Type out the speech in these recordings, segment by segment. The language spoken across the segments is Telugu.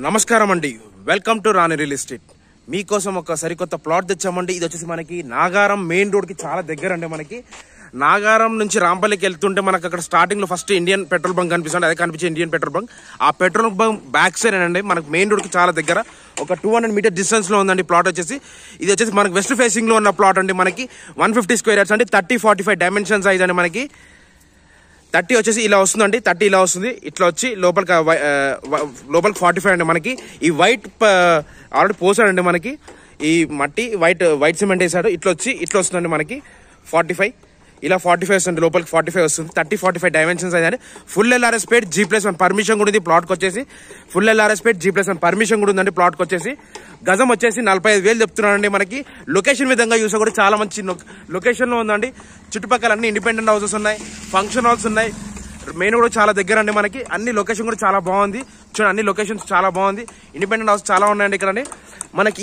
నమస్కారం అండి, welcome to Rani real estate. మీకోసం ఒక సరికొత్త ప్లాట్ తెచ్చామండి. ఇది వచ్చేసి మనకి నాగారం మెయిన్ రోడ్ కి చాలా దగ్గర అండి. మనకి నాగారం నుంచి రాంపల్లికి వెళ్తుంటే మనకు అక్కడ స్టార్టింగ్ లో ఫస్ట్ ఇండియన్ పెట్రోల్ బంక్ కనిపిస్తుంది. అదే కనిపించే ఇండియన్ పెట్రోల్ బంక్. ఆ పెట్రోల్ బంక్ బ్యాక్ సైడ్ అండి మనకు మెయిన్ రోడ్ కి చాలా దగ్గర, ఒక 200 మీటర్ డిస్టెన్స్ లో ఉందండి ప్లాట్ వచ్చేసి. ఇది వచ్చేసి మనకి వెస్ట్ ఫేసింగ్ లో ఉన్న ప్లాట్ అండి. మనకి 150 స్క్వేర్ యార్డ్స్ అండి, 30-45 డైమెన్షన్ సైజ్ అండి. మనకి 30 వచ్చేసి ఇలా వస్తుందండి, 30 ఇలా వస్తుంది. ఇట్లా వచ్చి లోపలికి 45 అండి. మనకి ఈ వైట్ ఆల్రెడీ పోసాడండి. మనకి ఈ మట్టి వైట్ సిమెంట్ వేసాడు. ఇట్లా వస్తుందండి. మనకి 45 ఇలా 45 వస్తుంది, లోపలికి 45 వస్తుంది. 30-45 డైమెన్షన్స్ అయితే ఫుల్ LRS పేడ్ G+1 పర్మిషన్ కూడా ఉంది ప్లాట్కి వచ్చేసి. ఫుల్ LRS పేడ్ G+1 పర్మిషన్ కూడా ఉందండి ప్లాట్కి వచ్చేసి. గజం వచ్చేసి 45,000 చెప్తున్నానండి. మనకి లొకేషన్ విధంగా చూసా కూడా చాలా మంచి లొకేషన్ లో ఉందండి. చుట్టుపక్కల అన్ని ఇండిపెండెంట్ హౌసెస్ ఉన్నాయి, ఫంక్షన్ హాల్స్ ఉన్నాయి. మెయిన్ కూడా చాలా దగ్గర అండి. మనకి అన్ని లొకేషన్ కూడా చాలా బాగుంది. చూడండి, అన్ని లొకేషన్స్ చాలా బాగుంది. ఇండిపెండెంట్ హౌస్ చాలా ఉన్నాయండి ఇక్కడ. మనకి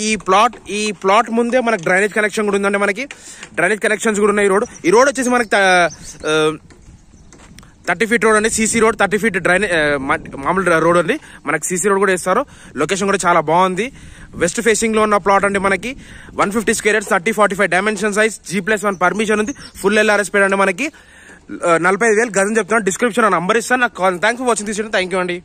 ఈ ప్లాట్ ముందే మనకి డ్రైనేజ్ కనెక్షన్ కూడా ఉందండి. మనకి డ్రైనేజ్ కనెక్షన్స్ కూడా ఉన్నాయి. ఈ రోడ్ వచ్చేసి మనకి 30 ఫీట్ రోడ్ అండి, CC రోడ్. 30 ఫీట్ డ్రైనేజ్ మామూలు రోడ్ అండి. మనకి CC రోడ్ కూడా ఇస్తారు. లొకేషన్ కూడా చాలా బాగుంది. వెస్ట్ ఫేసింగ్ లో ఉన్న ప్లాట్ అండి. మనకి 150 square yards, 30-45 dimension size, G+1 permission ఉంది. ఫుల్ LRS పేడ్ అండి. మనకి 45,000 గజం చెప్తున్నాను. డిస్క్రిప్షన్ నంబర్ ఇస్తాను. నాకు thanks for watching this video. Thank you అండి.